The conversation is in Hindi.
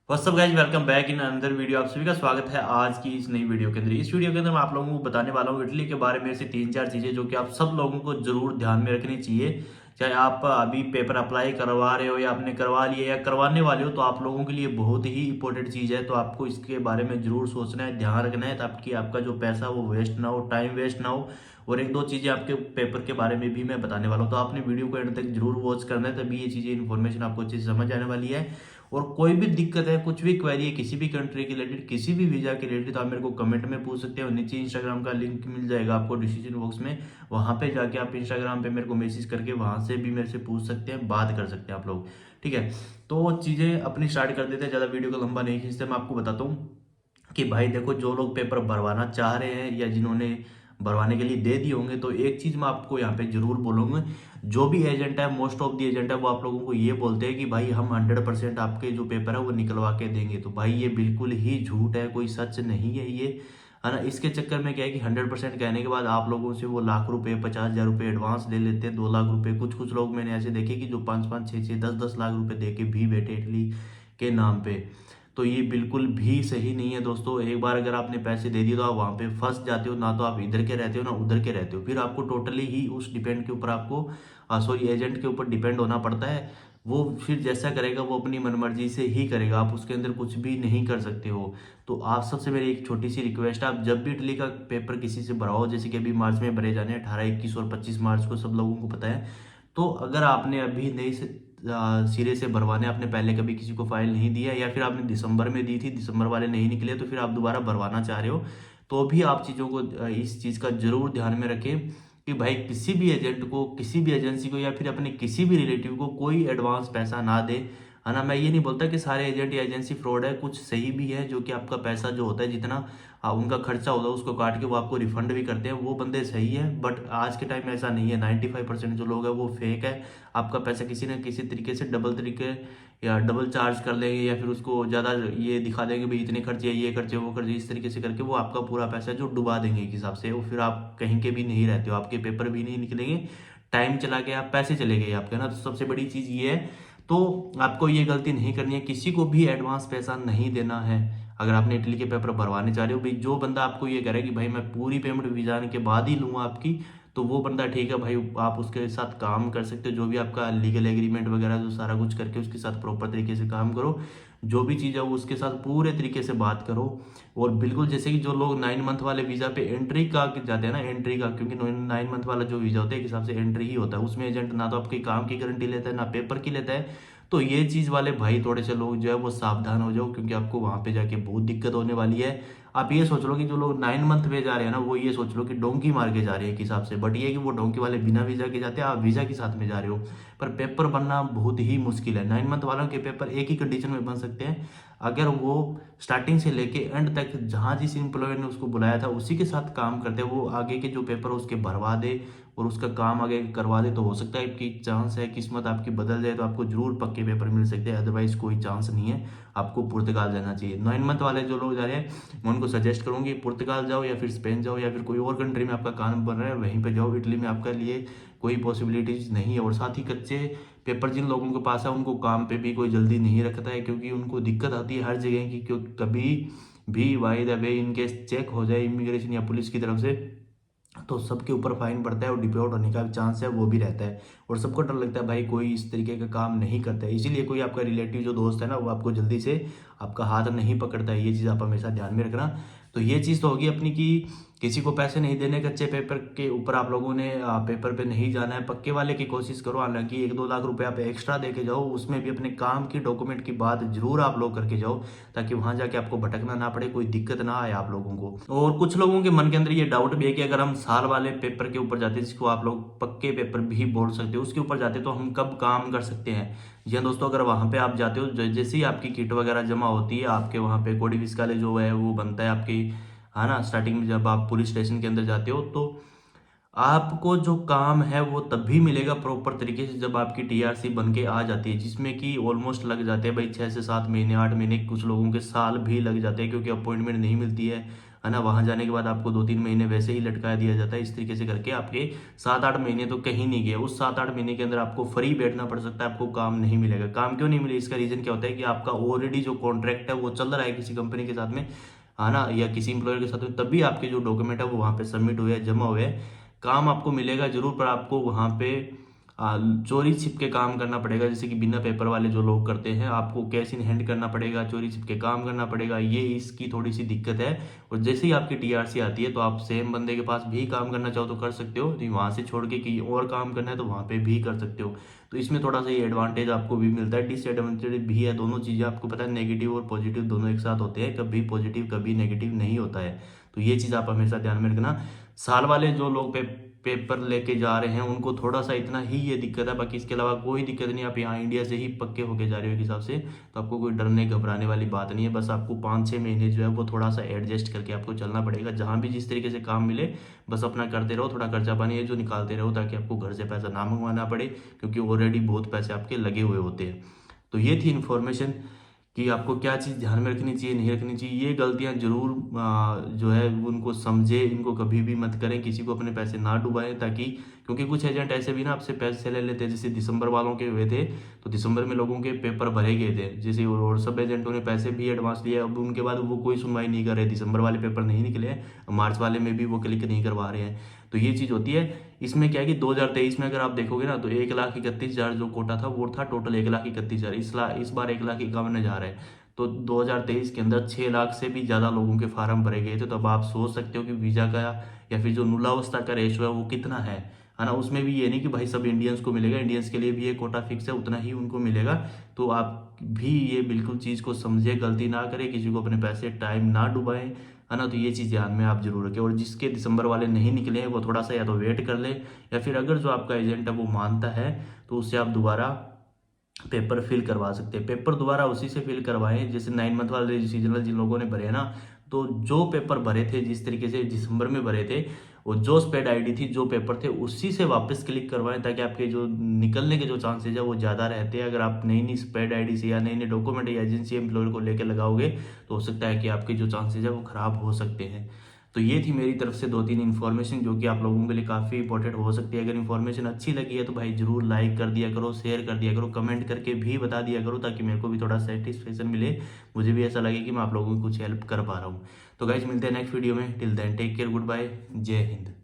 What's up guys, welcome back in another video. आप सभी का स्वागत है आज की इस नई वीडियो के अंदर। इस वीडियो के अंदर मैं आप लोगों को बताने वाला हूँ इटली के बारे में ऐसी तीन चार चीज़ें जो कि आप सब लोगों को जरूर ध्यान में रखनी चाहिए। चाहे आप अभी पेपर अप्लाई करवा रहे हो या आपने करवा लिया या करवाने वाले हो, तो आप लोगों के लिए बहुत ही इंपॉर्टेंट चीज़ है। तो आपको इसके बारे में जरूर सोचना है, ध्यान रखना है, ताकि आपका जो पैसा वो वेस्ट ना हो, टाइम वेस्ट ना हो। और एक दो चीज़ें आपके पेपर के बारे में भी मैं बताने वाला हूँ, तो आपने वीडियो को एंड तक जरूर वॉच करना है, तभी ये चीज़ें इन्फॉर्मेशन आपको अच्छे से समझ आने वाली है। और कोई भी दिक्कत है, कुछ भी क्वेरी है किसी भी कंट्री के रिलेटेड, किसी भी वीजा के रिलेटेड, तो आप मेरे को कमेंट में पूछ सकते हो। नीचे इंस्टाग्राम का लिंक मिल जाएगा आपको डिस्क्रिप्शन बॉक्स में, वहां पे जाके आप इंस्टाग्राम पे मेरे को मैसेज करके वहां से भी मेरे से पूछ सकते हैं, बात कर सकते हैं आप लोग। ठीक है, तो चीजें अपनी स्टार्ट कर देते हैं, ज्यादा वीडियो को लंबा नहीं खींचते। मैं आपको बताता हूँ कि भाई देखो, जो लोग पेपर भरवाना चाह रहे हैं या जिन्होंने भरवाने के लिए दे दिए होंगे, तो एक चीज मैं आपको यहाँ पे जरूर बोलूंगा। जो भी एजेंट है, मोस्ट ऑफ द एजेंट है, वो आप लोगों को ये बोलते हैं कि भाई हम 100% आपके जो पेपर है वो निकलवा के देंगे। तो भाई ये बिल्कुल ही झूठ है, कोई सच नहीं है ये, है ना। इसके चक्कर में क्या है कि 100% कहने के बाद आप लोगों से वो लाख रुपए, 50,000 रुपए एडवांस ले लेते हैं, 2 लाख रुपए। कुछ कुछ लोग मैंने ऐसे देखे कि जो 5-5, 6-6, 10-10 लाख रुपए दे के भी बैठे इटली के नाम पे। तो ये बिल्कुल भी सही नहीं है दोस्तों। एक बार अगर आपने पैसे दे दिए तो आप वहां पे फंस जाते हो, ना तो आप इधर के रहते हो ना उधर के रहते हो। फिर आपको टोटली ही उस डिपेंड के ऊपर आपको सॉरी एजेंट के ऊपर डिपेंड होना पड़ता है। वो फिर जैसा करेगा वो अपनी मनमर्जी से ही करेगा, आप उसके अंदर कुछ भी नहीं कर सकते हो। तो आप सबसे मेरी एक छोटी सी रिक्वेस्ट है, आप जब भी इटली का पेपर किसी से भराओ, जैसे कि अभी मार्च में भरे जाने हैं 18, 21 और 25 मार्च को, सब लोगों को पता है। तो अगर आपने अभी नई से सिरे से भरवाने, आपने पहले कभी किसी को फाइल नहीं दिया या फिर आपने दिसंबर में दी थी, दिसंबर वाले नहीं निकले, तो फिर आप दोबारा भरवाना चाह रहे हो, तो भी आप चीज़ों को इस चीज़ का जरूर ध्यान में रखें कि भाई किसी भी एजेंट को, किसी भी एजेंसी को या फिर अपने किसी भी रिलेटिव को कोई एडवांस पैसा ना दे, है ना। मैं ये नहीं बोलता कि सारे एजेंट या एजेंसी फ्रॉड है, कुछ सही भी है जो कि आपका पैसा जो होता है जितना उनका खर्चा होता है उसको काट के वो आपको रिफंड भी करते हैं, वो बंदे सही है। बट आज के टाइम में ऐसा नहीं है, 95% जो लोग हैं वो फेक है। आपका पैसा किसी न किसी तरीके से डबल तरीके या डबल चार्ज कर लेंगे, या फिर उसको ज़्यादा ये दिखा देंगे भाई इतने खर्चे, ये खर्चे, वो खर्चे, इस तरीके से करके वो आपका पूरा पैसा जो डुबा देंगे एक हिसाब से। वो फिर आप कहीं के भी नहीं रहते हो, आपके पेपर भी नहीं निकलेंगे, टाइम चला गया, पैसे चले गए आपके ना। तो सबसे बड़ी चीज़ ये है, तो आपको ये गलती नहीं करनी है, किसी को भी एडवांस पैसा नहीं देना है। अगर आपने इटली के पेपर भरवाने चाह रहे हो, भाई जो बंदा आपको ये कह रहा है कि भाई मैं पूरी पेमेंट वीजा के बाद ही लूंगा आपकी, तो वो बंदा ठीक है भाई, आप उसके साथ काम कर सकते हो। जो भी आपका लीगल एग्रीमेंट वगैरह जो सारा कुछ करके उसके साथ प्रॉपर तरीके से काम करो, जो भी चीज़ है वो उसके साथ पूरे तरीके से बात करो। और बिल्कुल जैसे कि जो लोग 9 मंथ वाले वीज़ा पे एंट्री का जाते हैं ना, एंट्री का, क्योंकि 9 मंथ वाला जो वीज़ा होता है एक हिसाब से एंट्री ही होता है, उसमें एजेंट ना तो आपके काम की गारंटी लेता है ना पेपर की लेता है। तो ये चीज़ वाले भाई थोड़े से लोग जो है वो सावधान हो जाओ, क्योंकि आपको वहाँ पे जाके बहुत दिक्कत होने वाली है। आप ये सोच लो कि जो लोग 9 मंथ पे जा रहे हैं ना, वो ये सोच लो कि डोंकी मार के जा रहे हैं एक हिसाब से। बट ये कि वो डोंकी वाले बिना वीजा के जाते हैं, आप वीजा के साथ में जा रहे हो। पर पेपर बनना बहुत ही मुश्किल है। 9 मंथ वालों के पेपर एक ही कंडीशन में बन सकते हैं, अगर वो स्टार्टिंग से लेके एंड तक जहाँ जिस एम्प्लॉयर ने उसको बुलाया था उसी के साथ काम करते हैं, वो आगे के जो पेपर उसके भरवा दे और उसका काम आगे करवा दे, तो हो सकता है कि चांस है, किस्मत आपकी बदल जाए, तो आपको जरूर पक्के पेपर मिल सकते हैं। अदरवाइज कोई चांस नहीं है, आपको पुर्तगाल जाना चाहिए। 9 मंथ वाले जो लोग जा रहे हैं मैं उनको सजेस्ट करूंगी पुर्तगाल जाओ या फिर स्पेन जाओ, या फिर कोई और कंट्री में आपका काम बन रहा है वहीं पे जाओ। इटली में आपका लिए कोई पॉसिबिलिटीज नहीं है। और साथ ही कच्चे पेपर जिन लोगों के पास है उनको काम पे भी कोई जल्दी नहीं रखता है, क्योंकि उनको दिक्कत आती है हर जगह की, क्योंकि कभी भी बाय द वे इनके चेक हो जाए इमिग्रेशन या पुलिस की तरफ से, तो सबके ऊपर फाइन पड़ता है और डिपोर्ट होने का चांस है वो भी रहता है। और सबको डर लगता है भाई कोई इस तरीके का काम नहीं करता है, इसीलिए कोई आपका रिलेटिव जो दोस्त है ना वो आपको जल्दी से आपका हाथ नहीं पकड़ता है। ये चीज़ आप हमेशा ध्यान में रखना। तो ये चीज़ तो होगी अपनी कि किसी को पैसे नहीं देने, कच्चे पेपर के ऊपर आप लोगों ने पेपर पे नहीं जाना है, पक्के वाले की कोशिश करो। हालांकि 1-2 लाख रुपए आप एक्स्ट्रा दे के जाओ, उसमें भी अपने काम की डॉक्यूमेंट की बात जरूर आप लोग करके जाओ, ताकि वहां जाके आपको भटकना ना पड़े, कोई दिक्कत ना आए आप लोगों को। और कुछ लोगों के मन के अंदर ये डाउट भी है कि अगर हम साल वाले पेपर के ऊपर जाते, जिसको आप लोग पक्के पेपर भी बोल सकते हो, उसके ऊपर जाते तो हम कब काम कर सकते हैं। जी हाँ दोस्तों, अगर वहां पे आप जाते हो, जैसे ही आपकी किट वगैरह जमा होती है, आपके वहां पे कोडी विस्काले जो है वो बनता है आपकी, है ना। स्टार्टिंग में जब आप पुलिस स्टेशन के अंदर जाते हो, तो आपको जो काम है वो तभी मिलेगा प्रॉपर तरीके से जब आपकी टीआरसी बन के आ जाती है, जिसमें कि ऑलमोस्ट लग जाते हैं भाई 6 से 7 महीने, 8 महीने, कुछ लोगों के साल भी लग जाते हैं, क्योंकि अपॉइंटमेंट नहीं मिलती है है ना। वहाँ जाने के बाद आपको 2-3 महीने वैसे ही लटका दिया जाता है। इस तरीके से करके आपके 7-8 महीने तो कहीं नहीं गए। उस 7-8 महीने के अंदर आपको फ्री बैठना पड़ सकता है, आपको काम नहीं मिलेगा। काम क्यों नहीं मिले, इसका रीज़न क्या होता है कि आपका ऑलरेडी जो कॉन्ट्रैक्ट है वो चल रहा है किसी कंपनी के साथ में, है ना, या किसी एम्प्लॉयर के साथ में, तभी आपके जो डॉक्यूमेंट है वो वहाँ पे सबमिट हुए हैं, जमा हुए हैं। काम आपको मिलेगा जरूर, पर आपको वहाँ पे चोरी छिप के काम करना पड़ेगा। जैसे कि बिना पेपर वाले जो लोग करते हैं, आपको कैश इन हैंड करना पड़ेगा, चोरी छिप के काम करना पड़ेगा, ये इसकी थोड़ी सी दिक्कत है। और जैसे ही आपकी टीआरसी आती है तो आप सेम बंदे के पास भी काम करना चाहो तो कर सकते हो, नहीं वहाँ से छोड़ के कहीं और काम करना है तो वहाँ पे भी कर सकते हो। तो इसमें थोड़ा सा ये एडवांटेज आपको भी मिलता है, डिसएडवांटेज भी है। दोनों चीज़ें आपको पता है, नेगेटिव और पॉजिटिव दोनों एक साथ होते हैं, कभी पॉजिटिव कभी नेगेटिव नहीं होता है। तो ये चीज़ आप हमेशा ध्यान में रखना। साल वाले जो लोग पेपर लेके जा रहे हैं उनको थोड़ा सा इतना ही ये दिक्कत है, बाकी इसके अलावा कोई दिक्कत नहीं। आप यहाँ इंडिया से ही पक्के होके जा रहे हो एक हिसाब से, तो आपको कोई डरने घबराने वाली बात नहीं है। बस आपको 5-6 महीने जो है वो थोड़ा सा एडजस्ट करके आपको चलना पड़ेगा। जहाँ भी जिस तरीके से काम मिले बस अपना करते रहो, थोड़ा खर्चा पानी है जो निकालते रहो, ताकि आपको घर से पैसा ना मंगवाना पड़े, क्योंकि ऑलरेडी बहुत पैसे आपके लगे हुए होते हैं। तो ये थी इन्फॉर्मेशन कि आपको क्या चीज़ ध्यान में रखनी चाहिए, नहीं रखनी चाहिए। ये गलतियां जरूर जो है उनको समझे, इनको कभी भी मत करें, किसी को अपने पैसे ना डुबाएं, ताकि क्योंकि कुछ एजेंट ऐसे भी ना आपसे पैसे ले लेते हैं। जैसे दिसंबर वालों के हुए थे, तो दिसंबर में लोगों के पेपर भरे गए थे जैसे, और सब एजेंटों ने पैसे भी एडवांस लिए। अब उनके बाद वो कोई सुनवाई नहीं कर रहे, दिसंबर वाले पेपर नहीं निकले, मार्च वाले में भी वो क्लिक नहीं करवा रहे हैं। तो ये चीज़ होती है। इसमें क्या है कि 2023 में अगर आप देखोगे ना, तो 1,31,000 जो कोटा था वो था टोटल 1,31,000। इस बार 1,51,000 है। तो 2023 के अंदर 6 लाख से भी ज़्यादा लोगों के फार्म भरे गए थे। तो अब आप सोच सकते हो कि वीज़ा का या फिर जो मूलावस्था का रेशो है वो कितना है ना। उसमें भी ये नहीं कि भाई सब इंडियंस को मिलेगा, इंडियंस के लिए भी ये कोटा फिक्स है, उतना ही उनको मिलेगा। तो आप भी ये बिल्कुल चीज़ को समझे, गलती ना करें, किसी को अपने पैसे टाइम ना डुबाएं, है ना। तो ये चीज़ ध्यान में आप जरूर रखें। और जिसके दिसंबर वाले नहीं निकले हैं वो थोड़ा सा या तो वेट कर ले, या फिर अगर जो आपका एजेंट है वो मानता है तो उससे आप दोबारा पेपर फिल करवा सकते हैं। पेपर दोबारा उसी से फिल करवाएं जैसे 9 मंथ वाले सीजनल जिन लोगों ने भरे हैं ना, तो जो पेपर भरे थे जिस तरीके से दिसंबर में भरे थे, और जो स्पेड आईडी थी, जो पेपर थे, उसी से वापस क्लिक करवाएं, ताकि आपके जो निकलने के जो चांसेज है वो ज़्यादा रहते हैं। अगर आप नई नई स्पेड आईडी से या नए नए डॉक्यूमेंट या एजेंसी एम्प्लॉयर को लेकर लगाओगे तो हो सकता है कि आपके जो चांसेज है वो खराब हो सकते हैं। तो ये थी मेरी तरफ से 2-3 इन्फॉर्मेशन जो कि आप लोगों के लिए काफ़ी इंपॉर्टेंट हो सकती है। अगर इन्फॉर्मेशन अच्छी लगी है तो भाई जरूर लाइक कर दिया करो, शेयर कर दिया करो, कमेंट करके भी बता दिया करो, ताकि मेरे को भी थोड़ा सेटिस्फेक्शन मिले, मुझे भी ऐसा लगे कि मैं आप लोगों की कुछ हेल्प कर पा रहा हूँ। तो गाइज मिलते हैं नेक्स्ट वीडियो में। Till then take care, good bye, जय हिंद।